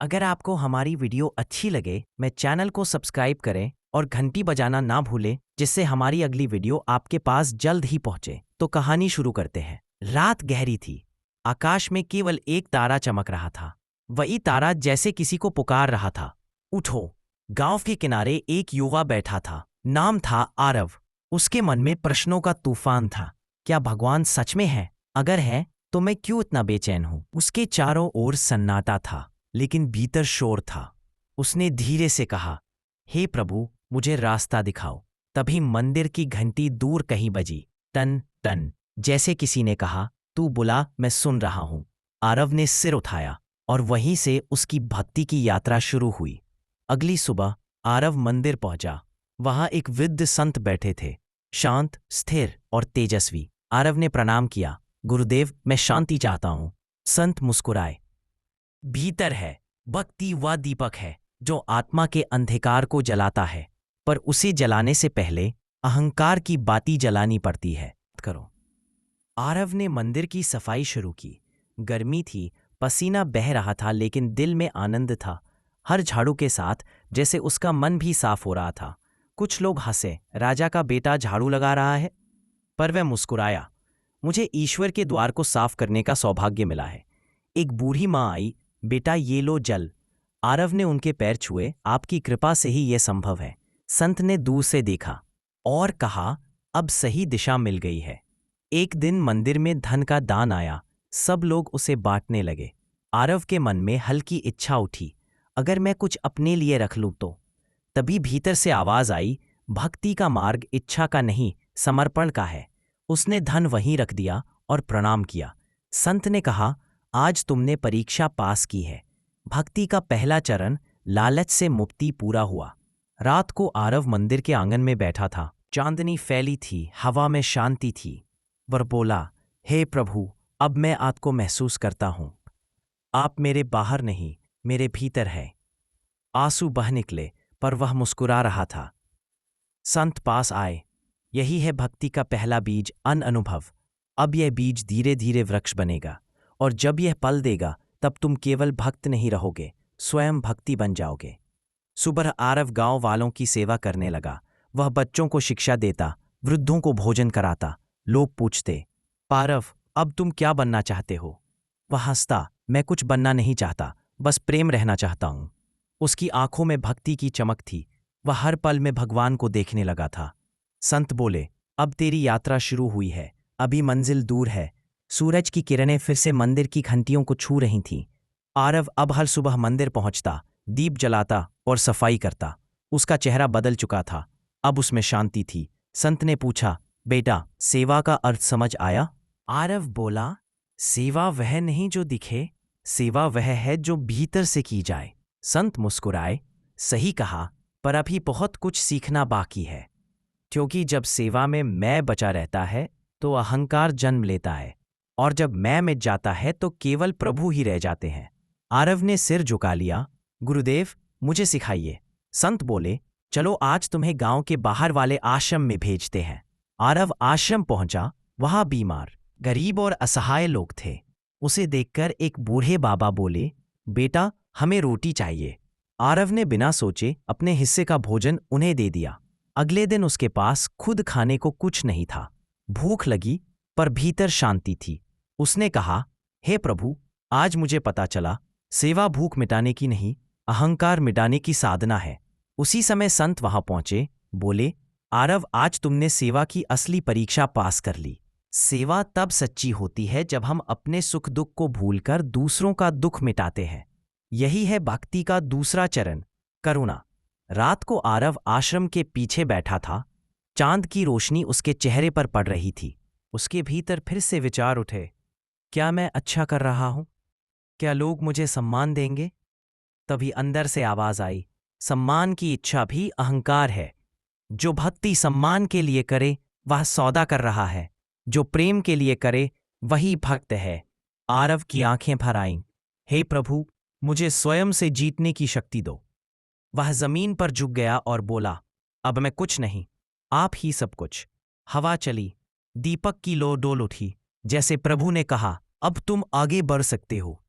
अगर आपको हमारी वीडियो अच्छी लगे, मैं चैनल को सब्सक्राइब करें और घंटी बजाना ना भूलें, जिससे हमारी अगली वीडियो आपके पास जल्द ही पहुंचे। तो कहानी शुरू करते हैं। रात गहरी थी। आकाश में केवल एक तारा चमक रहा था। वही तारा जैसे किसी को पुकार रहा था। उठो। गांव के किनारे एक युवा बैठा था। नाम था आरव। उसके मन में प्रश्नों का तूफान था। क्या भगवान सच में है? अगर है तो मैं क्यों इतना बेचैन हूं? उसके चारों ओर सन्नाटा था, लेकिन भीतर शोर था। उसने धीरे से कहा, हे प्रभु, मुझे रास्ता दिखाओ। तभी मंदिर की घंटी दूर कहीं बजी। टन टन। जैसे किसी ने कहा, तू बुला, मैं सुन रहा हूं। आरव ने सिर उठाया और वहीं से उसकी भक्ति की यात्रा शुरू हुई। अगली सुबह आरव मंदिर पहुंचा। वहां एक वृद्ध संत बैठे थे, शांत, स्थिर और तेजस्वी। आरव ने प्रणाम किया। गुरुदेव, मैं शांति चाहता हूं। संत मुस्कुराए। भीतर है। भक्ति वह दीपक है जो आत्मा के अंधकार को जलाता है, पर उसे जलाने से पहले अहंकार की बाती जलानी पड़ती है। करो। आरव ने मंदिर की सफाई शुरू की। गर्मी थी, पसीना बह रहा था, लेकिन दिल में आनंद था। हर झाड़ू के साथ जैसे उसका मन भी साफ हो रहा था। कुछ लोग हंसे, राजा का बेटा झाड़ू लगा रहा है, पर वह मुस्कुराया। मुझे ईश्वर के द्वार को साफ करने का सौभाग्य मिला है। एक बूढ़ी माँ आई। बेटा, ये लो जल। आरव ने उनके पैर छुए। आपकी कृपा से ही यह संभव है। संत ने दूर से देखा और कहा, अब सही दिशा मिल गई है। एक दिन मंदिर में धन का दान आया। सब लोग उसे बांटने लगे। आरव के मन में हल्की इच्छा उठी, अगर मैं कुछ अपने लिए रख लूं तो। तभी भीतर से आवाज आई, भक्ति का मार्ग इच्छा का नहीं, समर्पण का है। उसने धन वहीं रख दिया और प्रणाम किया। संत ने कहा, आज तुमने परीक्षा पास की है। भक्ति का पहला चरण, लालच से मुक्ति, पूरा हुआ। रात को आरव मंदिर के आंगन में बैठा था। चांदनी फैली थी, हवा में शांति थी। वह बोला, हे प्रभु, अब मैं आपको महसूस करता हूं। आप मेरे बाहर नहीं, मेरे भीतर है। आंसू बह निकले, पर वह मुस्कुरा रहा था। संत पास आए। यही है भक्ति का पहला बीज, अनुभव। अब यह बीज धीरे धीरे वृक्ष बनेगा, और जब यह पल देगा, तब तुम केवल भक्त नहीं रहोगे, स्वयं भक्ति बन जाओगे। सुबह आरव गांव वालों की सेवा करने लगा। वह बच्चों को शिक्षा देता, वृद्धों को भोजन कराता। लोग पूछते, पारव, अब तुम क्या बनना चाहते हो? वह हंसता, मैं कुछ बनना नहीं चाहता, बस प्रेम रहना चाहता हूं। उसकी आंखों में भक्ति की चमक थी। वह हर पल में भगवान को देखने लगा था। संत बोले, अब तेरी यात्रा शुरू हुई है, अभी मंजिल दूर है। सूरज की किरणें फिर से मंदिर की घंटियों को छू रही थीं। आरव अब हर सुबह मंदिर पहुंचता, दीप जलाता और सफाई करता। उसका चेहरा बदल चुका था, अब उसमें शांति थी। संत ने पूछा, बेटा, सेवा का अर्थ समझ आया? आरव बोला, सेवा वह नहीं जो दिखे, सेवा वह है जो भीतर से की जाए। संत मुस्कुराए, सही कहा, पर अभी बहुत कुछ सीखना बाकी है। क्योंकि जब सेवा में मैं बचा रहता है तो अहंकार जन्म लेता है, और जब मैं मिट जाता है तो केवल प्रभु ही रह जाते हैं। आरव ने सिर झुका लिया। गुरुदेव, मुझे सिखाइए। संत बोले, चलो आज तुम्हें गांव के बाहर वाले आश्रम में भेजते हैं। आरव आश्रम पहुंचा। वहां बीमार, गरीब और असहाय लोग थे। उसे देखकर एक बूढ़े बाबा बोले, बेटा, हमें रोटी चाहिए। आरव ने बिना सोचे अपने हिस्से का भोजन उन्हें दे दिया। अगले दिन उसके पास खुद खाने को कुछ नहीं था। भूख लगी, पर भीतर शांति थी। उसने कहा, हे प्रभु, आज मुझे पता चला, सेवा भूख मिटाने की नहीं, अहंकार मिटाने की साधना है। उसी समय संत वहां पहुंचे। बोले, आरव, आज तुमने सेवा की असली परीक्षा पास कर ली। सेवा तब सच्ची होती है जब हम अपने सुख दुख को भूलकर दूसरों का दुख मिटाते हैं। यही है भक्ति का दूसरा चरण, करुणा। रात को आरव आश्रम के पीछे बैठा था। चांद की रोशनी उसके चेहरे पर पड़ रही थी। उसके भीतर फिर से विचार उठे, क्या मैं अच्छा कर रहा हूं? क्या लोग मुझे सम्मान देंगे? तभी अंदर से आवाज आई, सम्मान की इच्छा भी अहंकार है। जो भक्ति सम्मान के लिए करे वह सौदा कर रहा है, जो प्रेम के लिए करे वही भक्त है। आरव की आंखें भर आईं। हे प्रभु, मुझे स्वयं से जीतने की शक्ति दो। वह जमीन पर झुक गया और बोला, अब मैं कुछ नहीं, आप ही सब कुछ। हवा चली, दीपक की लो डोल उठी, जैसे प्रभु ने कहा, अब तुम आगे बढ़ सकते हो।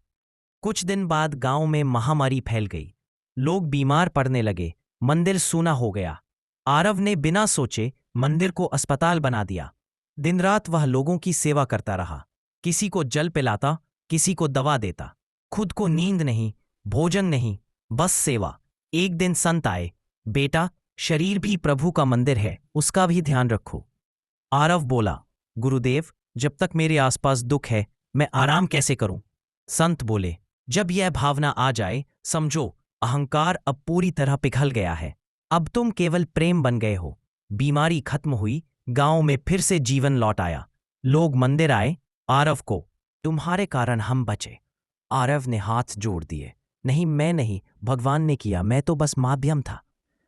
कुछ दिन बाद गांव में महामारी फैल गई। लोग बीमार पड़ने लगे। मंदिर सूना हो गया। आरव ने बिना सोचे मंदिर को अस्पताल बना दिया। दिन रात वह लोगों की सेवा करता रहा। किसी को जल पिलाता, किसी को दवा देता। खुद को नींद नहीं, भोजन नहीं, बस सेवा। एक दिन संत आए। बेटा, शरीर भी प्रभु का मंदिर है, उसका भी ध्यान रखो। आरव बोला, गुरुदेव, जब तक मेरे आसपास दुख है मैं आराम कैसे करूं? संत बोले, जब यह भावना आ जाए समझो अहंकार अब पूरी तरह पिघल गया है। अब तुम केवल प्रेम बन गए हो। बीमारी खत्म हुई। गांव में फिर से जीवन लौट आया। लोग मंदिर आए। आरव को, तुम्हारे कारण हम बचे। आरव ने हाथ जोड़ दिए। नहीं, मैं नहीं, भगवान ने किया, मैं तो बस माध्यम था।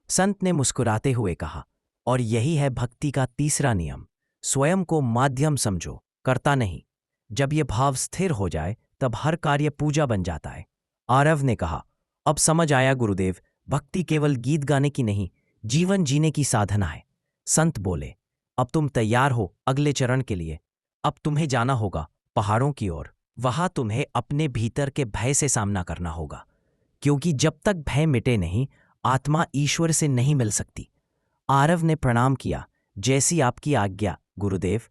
संत ने मुस्कुराते हुए कहा, और यही है भक्ति का तीसरा नियम, स्वयं को माध्यम समझो, करता नहीं। जब यह भाव स्थिर हो जाए तब हर कार्य पूजा बन जाता है। आरव ने कहा, अब समझ आया गुरुदेव, भक्ति केवल गीत गाने की नहीं, जीवन जीने की साधना है। संत बोले, अब तुम तैयार हो अगले चरण के लिए। अब तुम्हें जाना होगा पहाड़ों की ओर। वहां तुम्हें अपने भीतर के भय से सामना करना होगा, क्योंकि जब तक भय मिटे नहीं, आत्मा ईश्वर से नहीं मिल सकती। आरव ने प्रणाम किया, जैसी आपकी आज्ञा गुरुदेव,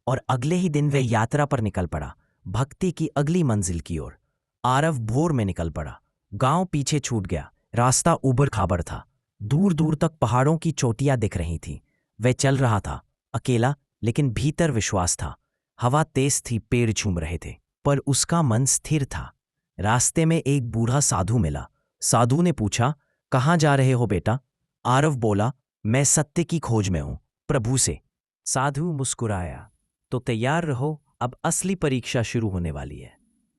और अगले ही दिन वह यात्रा पर निकल पड़ा, भक्ति की अगली मंजिल की ओर। आरव भोर में निकल पड़ा। गांव पीछे छूट गया। रास्ता ऊबड़ खाबड़ था। दूर दूर तक पहाड़ों की चोटियां दिख रही थीं। वह चल रहा था, अकेला, लेकिन भीतर विश्वास था। हवा तेज थी, पेड़ झूम रहे थे, पर उसका मन स्थिर था। रास्ते में एक बूढ़ा साधु मिला। साधु ने पूछा, कहाँ जा रहे हो बेटा? आरव बोला, मैं सत्य की खोज में हूं, प्रभु से। साधु मुस्कुराया, तो तैयार रहो, अब असली परीक्षा शुरू होने वाली है।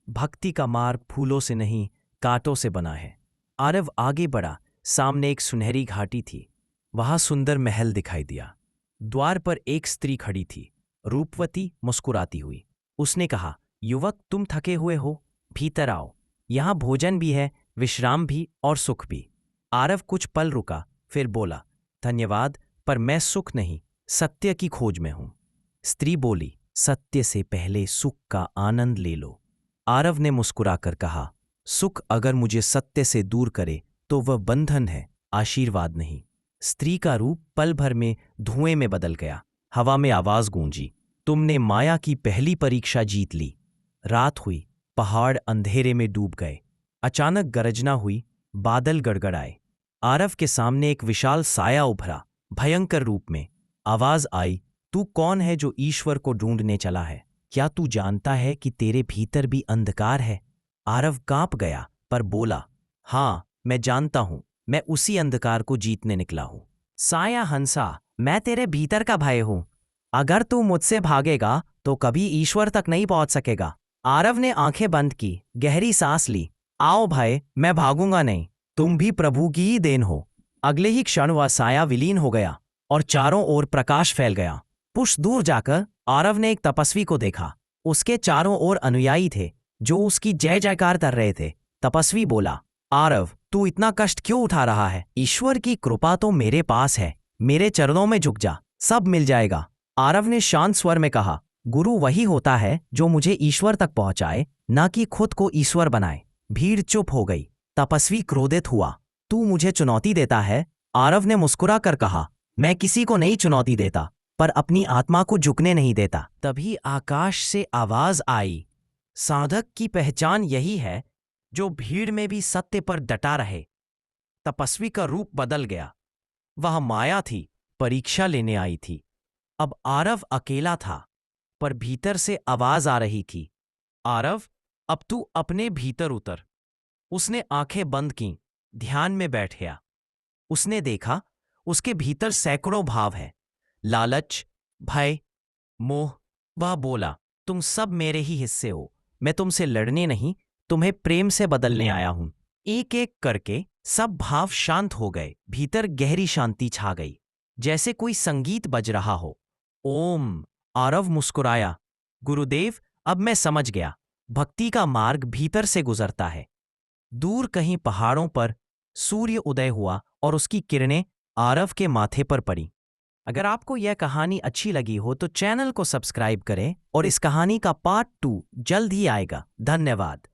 भक्ति का मार्ग फूलों से नहीं, कांटों से बना है। आरव आगे बढ़ा। सामने एक सुनहरी घाटी थी। वहां सुंदर महल दिखाई दिया। द्वार पर एक स्त्री खड़ी थी, रूपवती, मुस्कुराती हुई। उसने कहा, युवक, तुम थके हुए हो, भीतर आओ। यहां भोजन भी है, विश्राम भी और सुख भी। आरव कुछ पल रुका, फिर बोला, धन्यवाद, पर मैं सुख नहीं, सत्य की खोज में हूं। स्त्री बोली, सत्य से पहले सुख का आनंद ले लो। आरव ने मुस्कुराकर कहा, सुख अगर मुझे सत्य से दूर करे तो वह बंधन है, आशीर्वाद नहीं। स्त्री का रूप पल भर में धुएं में बदल गया। हवा में आवाज गूंजी, तुमने माया की पहली परीक्षा जीत ली। रात हुई, पहाड़ अंधेरे में डूब गए। अचानक गरजना हुई, बादल गड़गड़ाए। आरव के सामने एक विशाल साया उभरा, भयंकर रूप में। आवाज आई, तू कौन है जो ईश्वर को ढूंढने चला है? क्या तू जानता है कि तेरे भीतर भी अंधकार है? आरव कांप गया, पर बोला, हाँ, मैं जानता हूं, मैं उसी अंधकार को जीतने निकला हूं। साया हंसा, मैं तेरे भीतर का भय हूं। अगर तू मुझसे भागेगा तो कभी ईश्वर तक नहीं पहुंच सकेगा। आरव ने आंखें बंद की, गहरी सांस ली। आओ भाई, मैं भागूंगा नहीं, तुम भी प्रभु की ही देन हो। अगले ही क्षण वह साया विलीन हो गया और चारों ओर प्रकाश फैल गया। कुछ दूर जाकर आरव ने एक तपस्वी को देखा। उसके चारों ओर अनुयायी थे जो उसकी जय जयकार कर रहे थे। तपस्वी बोला, आरव, तू इतना कष्ट क्यों उठा रहा है? ईश्वर की कृपा तो मेरे पास है, मेरे चरणों में झुक जा, सब मिल जाएगा। आरव ने शांत स्वर में कहा, गुरु वही होता है जो मुझे ईश्वर तक पहुंचाए, ना कि खुद को ईश्वर बनाए। भीड़ चुप हो गई। तपस्वी क्रोधित हुआ, तू मुझे चुनौती देता है? आरव ने मुस्कुरा कर कहा, मैं किसी को नहीं चुनौती देता, पर अपनी आत्मा को झुकने नहीं देता। तभी आकाश से आवाज आई, साधक की पहचान यही है जो भीड़ में भी सत्य पर डटा रहे। तपस्वी का रूप बदल गया। वह माया थी, परीक्षा लेने आई थी। अब आरव अकेला था, पर भीतर से आवाज आ रही थी, आरव, अब तू अपने भीतर उतर। उसने आंखें बंद कीं, ध्यान में बैठ गया। उसने देखा, उसके भीतर सैकड़ों भाव है, लालच, भय, मोह। वह बोला, तुम सब मेरे ही हिस्से हो, मैं तुमसे लड़ने नहीं, तुम्हें प्रेम से बदलने आया हूं। एक एक करके सब भाव शांत हो गए। भीतर गहरी शांति छा गई, जैसे कोई संगीत बज रहा हो। ओम। आरव मुस्कुराया, गुरुदेव, अब मैं समझ गया, भक्ति का मार्ग भीतर से गुजरता है। दूर कहीं पहाड़ों पर सूर्य उदय हुआ और उसकी किरणें आरव के माथे पर पड़ी। अगर आपको यह कहानी अच्छी लगी हो तो चैनल को सब्सक्राइब करें और इस कहानी का पार्ट 2 जल्द ही आएगा। धन्यवाद।